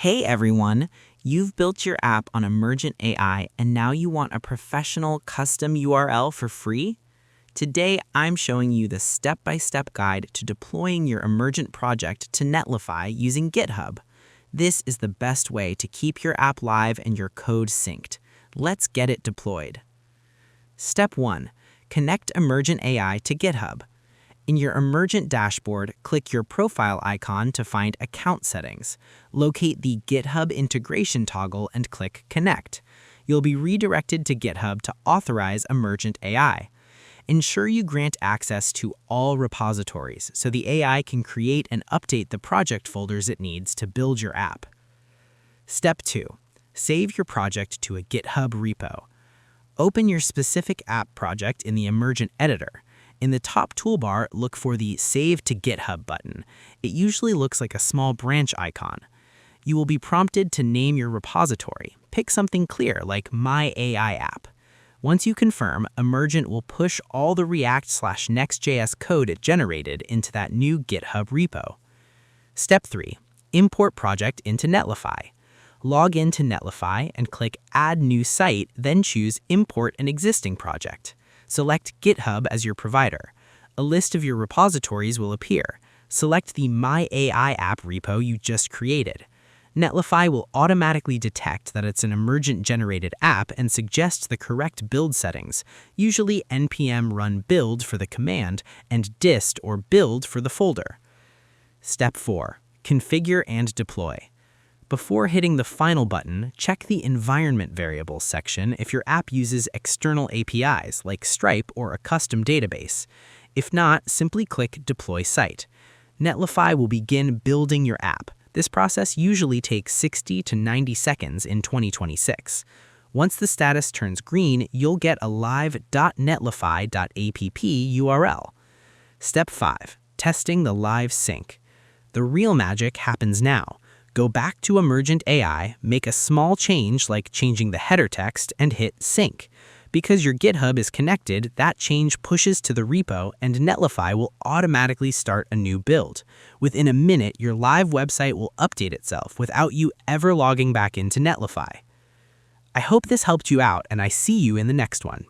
Hey everyone, you've built your app on Emergent AI and now you want a professional custom URL for free? Today, I'm showing you the step-by-step guide to deploying your Emergent project to Netlify using GitHub. This is the best way to keep your app live and your code synced. Let's get it deployed. Step 1. Connect Emergent AI to GitHub. In your Emergent dashboard, click your profile icon to find Account Settings. Locate the GitHub integration toggle and click Connect. You'll be redirected to GitHub to authorize Emergent AI. Ensure you grant access to all repositories so the AI can create and update the project folders it needs to build your app. Step 2. Save your project to a GitHub repo. Open your specific app project in the Emergent editor. In the top toolbar, look for the Save to GitHub button. It usually looks like a small branch icon. You will be prompted to name your repository. Pick something clear like My AI App. Once you confirm, Emergent will push all the React/Next.js code it generated into that new GitHub repo. Step 3. Import project into Netlify. Log into Netlify and click Add New Site, then choose Import an existing project. Select GitHub as your provider. A list of your repositories will appear. Select the My AI App repo you just created. Netlify will automatically detect that it's an Emergent-generated app and suggest the correct build settings, usually npm run build for the command and dist or build for the folder. Step 4. Configure and deploy. Before hitting the final button, check the Environment Variables section if your app uses external APIs like Stripe or a custom database. If not, simply click Deploy Site. Netlify will begin building your app. This process usually takes 60 to 90 seconds in 2026. Once the status turns green, you'll get a live .netlify.app URL. Step 5. Testing the live sync. The real magic happens now. Go back to Emergent AI, make a small change like changing the header text, and hit Sync. Because your GitHub is connected, that change pushes to the repo and Netlify will automatically start a new build. Within a minute, your live website will update itself without you ever logging back into Netlify. I hope this helped you out and I see you in the next one.